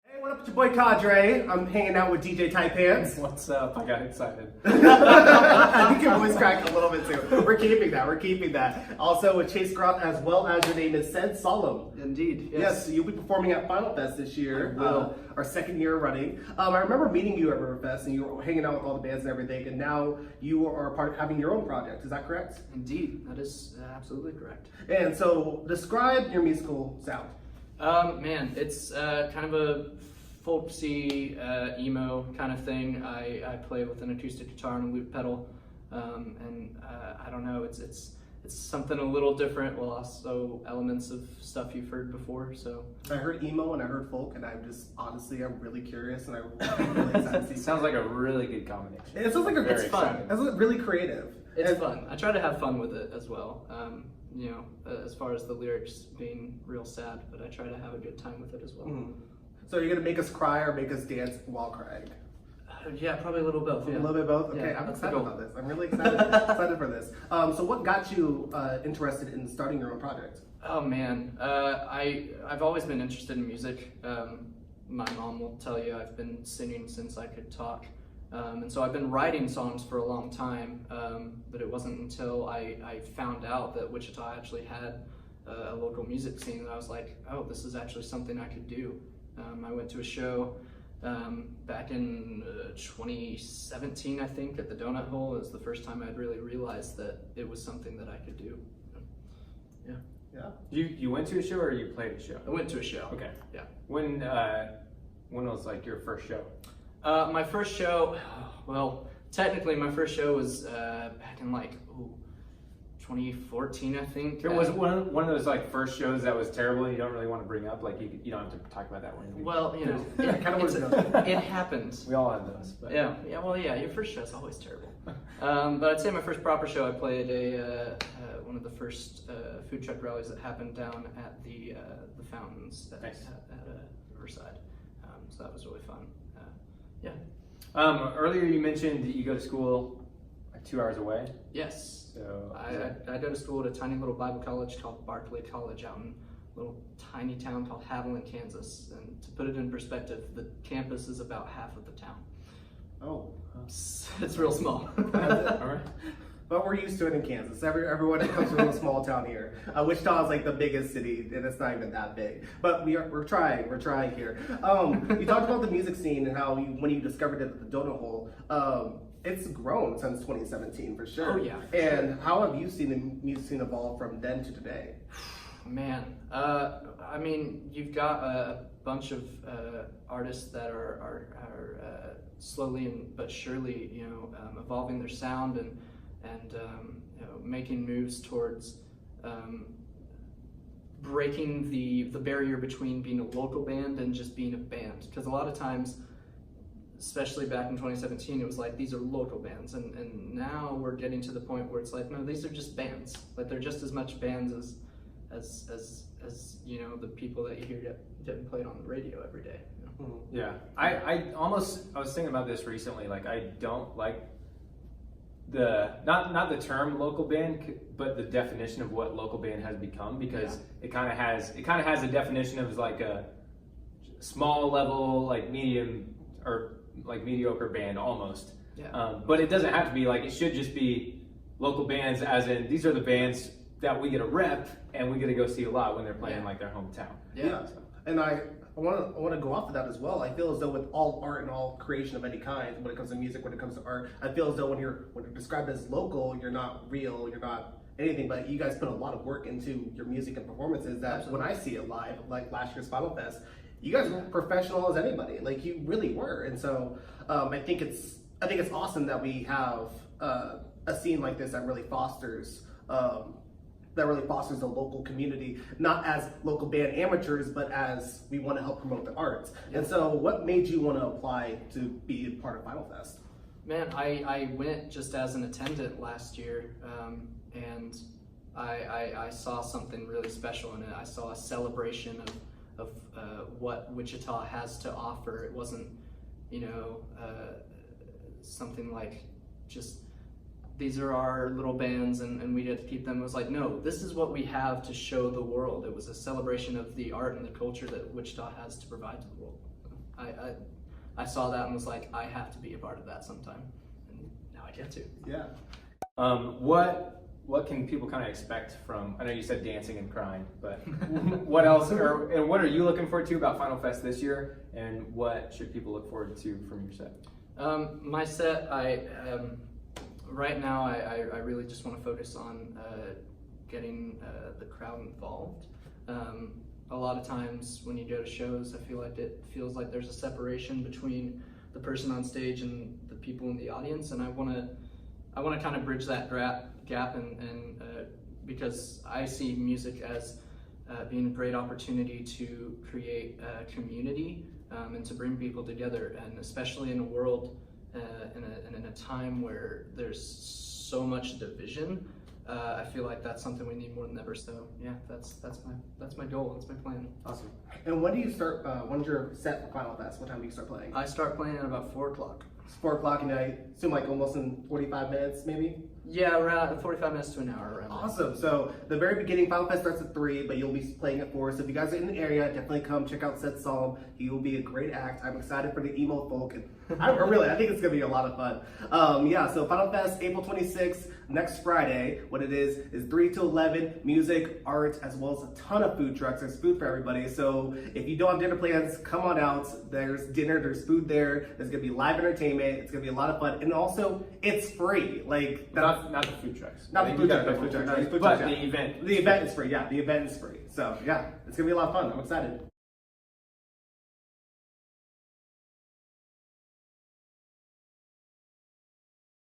Hey, what up, it's your boy Kadrae. I'm hanging out with DJ Tight Pants. What's up? I got excited. I think your voice cracked a little bit too. We're keeping that. Also with Chase Groth, as well as your name is said, Solemn. Indeed, Yes, you'll be performing at Final Fest this year, I will. our second year running. I remember meeting you at Riverfest and you were hanging out with all the bands and everything, and now you are part of having your own project. Is that correct? Indeed, that is absolutely correct. And so, describe your musical sound. Man, it's kind of a folksy, emo kind of thing. I play with an acoustic guitar and a loop pedal, and I don't know, it's something a little different, while also elements of stuff you've heard before. So I heard emo and I heard folk, and I'm really curious, and I'm really excited to see. Sounds like a really good combination. It sounds like It's fun. It's really creative. It's fun. I try to have fun with it as well. You know, as far as the lyrics being real sad, but I try to have a good time with it as well. Mm-hmm. So you're gonna make us cry or make us dance while crying? Yeah, probably a little both. A Yeah. little bit both. Okay, Yeah, I'm that's the excited goal. about this. I'm really excited for this. So what got you interested in starting your own project? Oh man, I've always been interested in music. My mom will tell you I've been singing since I could talk, and so I've been writing songs for a long time. But it wasn't until I found out that Wichita actually had a local music scene that I was like, oh, this is actually something I could do. I went to a show back in 2017, I think, at the Donut Hole. It was the first time I'd really realized that it was something that I could do. Yeah. Yeah. You went to a show or you played a show? I went to a show. Okay. Yeah. When was like your first show? My first show, well, technically my first show was back in like 2014, I think. It was one of those like first shows that was terrible and you don't really want to bring up. Like you don't have to talk about that one. Well, you know, I kind of want to know. it happened. We all have those. But. Yeah. Well, yeah. Your first show is always terrible. But I'd say my first proper show, I played one of the first food truck rallies that happened down at the fountains at Riverside. So that was really fun. Yeah. Earlier you mentioned that you go to school like 2 hours away. Yes. So I go to school at a tiny little Bible college called Barclay College out in a little tiny town called Haviland, Kansas. And to put it in perspective, the campus is about half of the town. Oh. It's real small. all right. But we're used to it in Kansas. Everyone comes from a small town here. Wichita is like the biggest city, and it's not even that big. But we're trying here. You talked about the music scene and how when you discovered it at the Donut Hole, it's grown since 2017 for sure. Oh yeah. And how have you seen the music scene evolve from then to today? Man, I mean, you've got a bunch of artists that are slowly but surely, you know, evolving their sound and you know, making moves towards breaking the barrier between being a local band and just being a band. Because a lot of times, especially back in 2017, it was like, these are local bands, and now we're getting to the point where it's like, no, these are just bands. Like, they're just as much bands as you know, the people that you hear getting played on the radio every day. You know? Yeah. I was thinking about this recently. Like I don't like not the term local band, but the definition of what local band has become, because it kind of has a definition of like a small level, like medium or like mediocre band almost. Yeah. But it doesn't have to be like, it should just be local bands, as in these are the bands that we get a rep and we get to go see a lot when they're playing like their hometown. Yeah. And I want to go off of that as well. I feel as though with all art and all creation of any kind, when it comes to music, when it comes to art, I feel as though when you're described as local, you're not real, you're not anything, but you guys put a lot of work into your music and performances that Absolutely. when I see it live, like last year's Final Fest, you guys were professional as anybody. Like you really were. And so I think it's awesome that we have a scene like this that really fosters the local community, not as local band amateurs, but as we want to help promote the arts. Yeah. And so what made you want to apply to be a part of Final Fest? Man, I went just as an attendant last year, and I saw something really special in it. I saw a celebration of what Wichita has to offer. It wasn't, you know, something like just, these are our little bands and we get to keep them. It was like, no, this is what we have to show the world. It was a celebration of the art and the culture that Wichita has to provide to the world. I saw that and was like, I have to be a part of that sometime, and now I get to. Yeah. What can people kind of expect from? I know you said dancing and crying, but what else? And what are you looking forward to about Final Fest this year? And what should people look forward to from your set? My set, right now, I really just want to focus on getting the crowd involved. A lot of times when you go to shows, I feel like it feels like there's a separation between the person on stage and the people in the audience, and I want to kind of bridge that gap, and because I see music as being a great opportunity to create community and to bring people together, and especially in a world in a time where there's so much division. I feel like that's something we need more than ever. So yeah, that's my goal. That's my plan. Awesome. And when do you start? When's your set for Final Fest? What time do you start playing? I start playing at about 4 o'clock. It's 4 o'clock, and I assume like almost in 45 minutes, maybe. Yeah, around 45 minutes to an hour. Around Awesome. So the very beginning, Final Fest starts at 3, but you'll be playing at 4. So if you guys are in the area, definitely come check out Set Solemn. He will be a great act. I'm excited for the emo folk, and I think it's gonna be a lot of fun. Yeah. So Final Fest, April 26th, next Friday. What it is 3 to 11, music, art, as well as a ton of food trucks. There's food for everybody. So if you don't have dinner plans, come on out. There's dinner. There's food there. There's gonna be live entertainment. It's gonna be a lot of fun, and also it's free. Like that's Not the food trucks. not the food truck, but the event. The event is free. Yeah, the event is free. So yeah, it's gonna be a lot of fun. I'm excited.